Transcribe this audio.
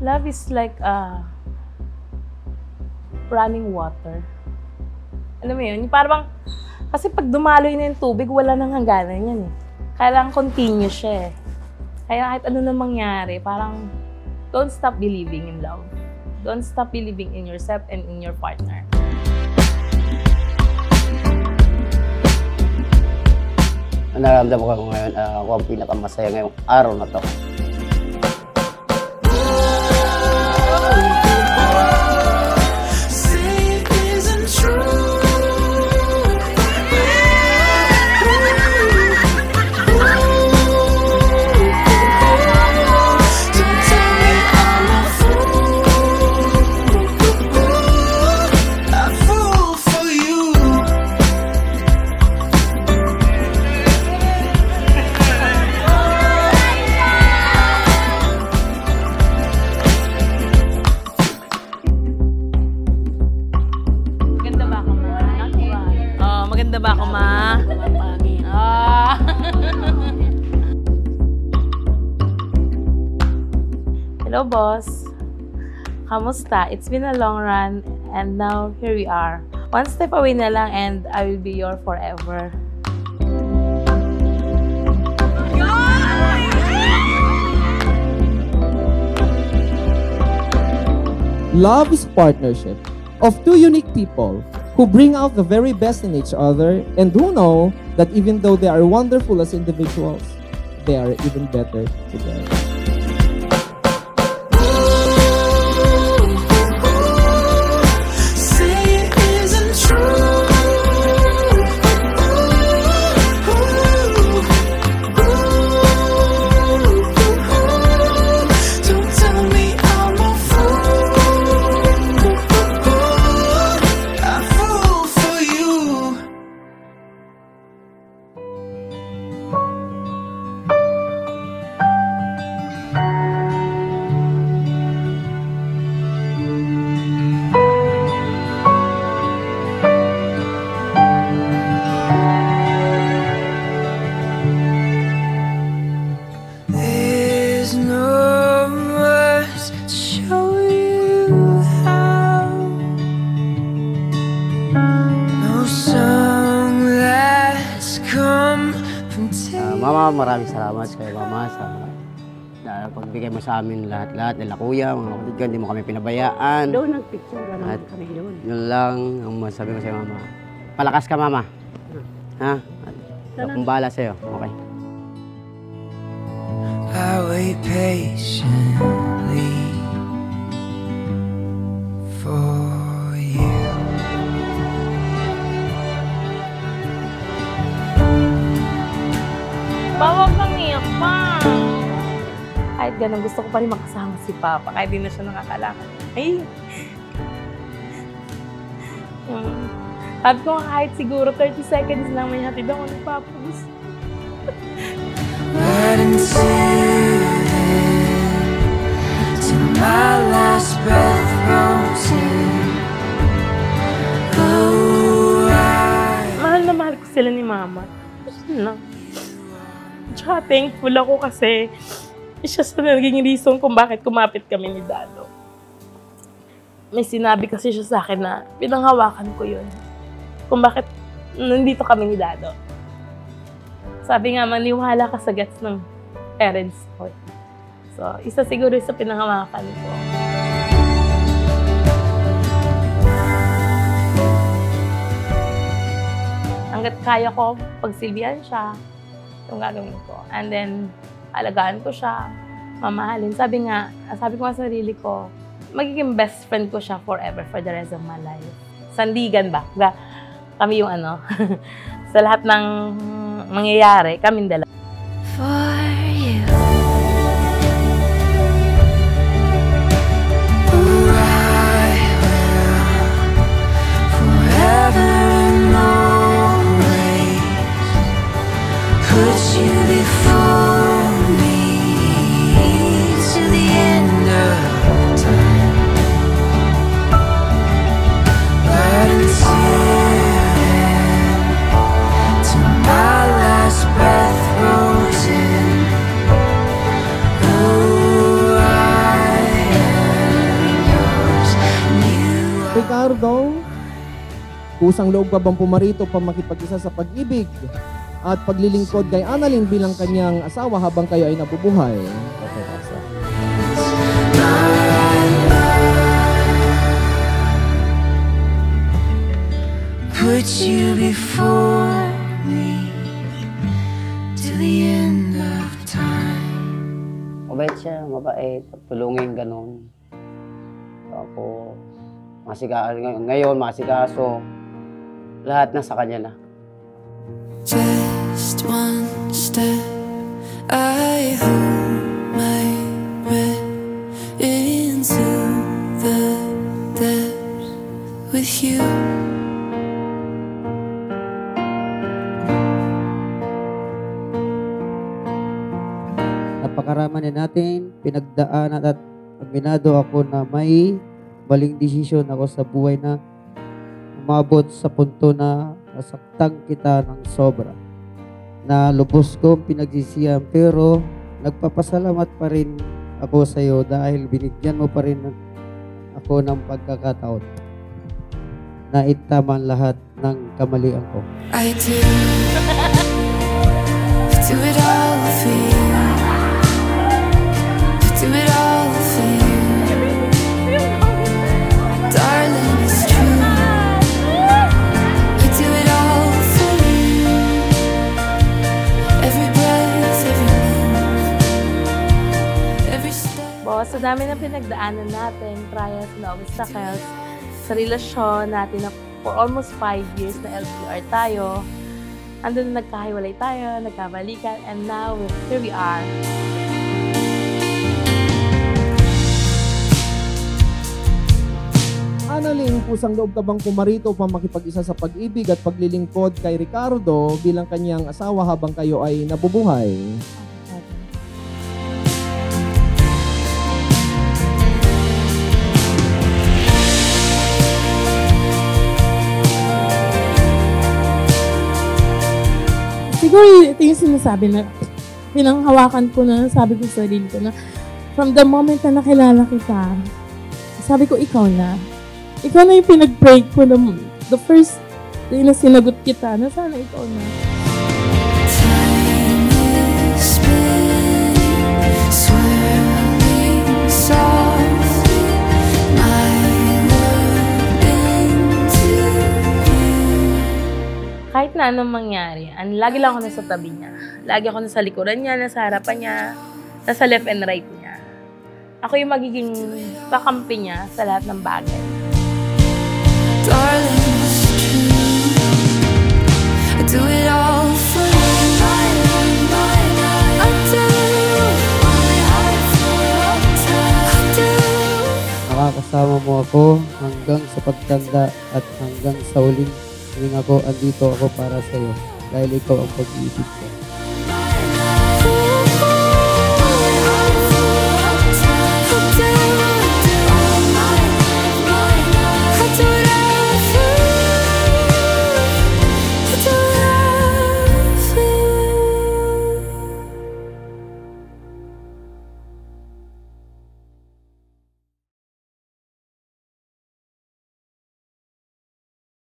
Love is like running water. Alam mo yun? Parang, kasi pag dumaloy na yung tubig, wala nang hangganan yan eh. Kailangan continue siya eh. Kaya kahit ano na mangyari, parang don't stop believing in love. Don't stop believing in yourself and in your partner. Nararamdaman ko ngayon, ako ang pinakamasaya ngayong araw na to. Maganda ba ako, ma? Hello, boss. Kamusta? It's been a long run and now here we are. One step away na lang and I will be your forever. Love is partnership of two unique people who bring out the very best in each other and who know that even though they are wonderful as individuals, they are even better together. Mama, maraming salamat sa Mama sa pagbigay mo sa amin lahat-lahat nila kuya, mga kapatid ko, hindi mo kami pinabayaan. Doon nagpicture naman kami doon. Yun lang ang masabi ko sa Mama. Palakas ka, Mama. Ha? Kung bahala sa'yo. Okay. I wait patiently for you. Bawag kang iyak pa. Kahit ganun, gusto ko pa rin makasama si Papa. Kahit di na siya nakakalakad. Ay! Sabi ko kahit siguro 30 seconds lang may hatid ako ni Papa. Right till my last breath rolls in. Oh, Mahal na mahal ko sila ni Mama. No. Tsaka thankful ako kasi siya sa naging reason kung bakit kumapit kami ni Dado. May sinabi kasi siya sa akin na pinanghawakan ko yun. Kung bakit nandito kami ni Dado. Sabi nga, maniwala ka sa gets ng parents ko. So, isa siguro sa pinanghawakan ko. Hanggat kaya ko, pagsilbihan siya, yung gagawin ko. And then, alagaan ko siya, mamahalin. Sabi ko nga sa sarili ko, magiging best friend ko siya forever for the rest of my life. Sandigan ba? Kami yung sa lahat ng mangyayari, kaming dalawa. for you. Breath Kusang loob ka bang pumarito pa makipag-isa sa pag-ibig at paglilingkod kay Annalyn bilang kanyang asawa habang kayo ay nabubuhay? Okay, Pastor. Put you before me till the end of time. Mabait siya, mabait. Tulungin, ganun. Tapos, ngayon, masikaso. Lahat na sa kanya na. Just one step, I hold my breath into the depths with you. Napakarama na natin, pinagdaanan at aminado ako na may maling desisyon ako sa buhay na umabot sa punto na nasaktan kita ng sobra. Na lubos kong pinagsisihan pero nagpapasalamat pa rin ako sa iyo dahil binigyan mo pa rin ako ng pagkakataon na itama lahat ng kamalian ko. I do it all for you. Do it all for you. Darling, it's true. I do it all for you. Every breath, every move, every step. Boss, sa dami ng pinagdaanan natin, trials na obstacles, sa relasyon natin na for almost 5 years na LDR tayo, andun na nagkahiwalay tayo, nagkabalikan, and now here we are. Annalyn, kusang loob ka bang pumarito pa makipag-isa sa pag-ibig at paglilingkod kay Ricardo bilang kanyang asawa habang kayo ay nabubuhay? Siguro ito yung sinasabi na pinanghawakan ko na sabi ko sa sarili ko na from the moment na nakilala kita, sabi ko ikaw na. Ikaw na yung pinag-pray ko na the first day na sinagot kita na sana ikaw na. Time is spinning, swirling softly, my world into you. Kahit na anong mangyari, lagi lang ako nasa tabi niya. Lagi ako nasa likuran niya, nasa harapan niya, nasa left and right niya. Ako yung magiging kakampi niya sa lahat ng bagay. Darling, it's true. I do it all for you. I do. My heart full of time. I do. Nakakasama mo ako hanggang sa pagtanda at hanggang sa huling hininga ko, andito ako para sa iyo dahil ikaw ang pag-ibig ko.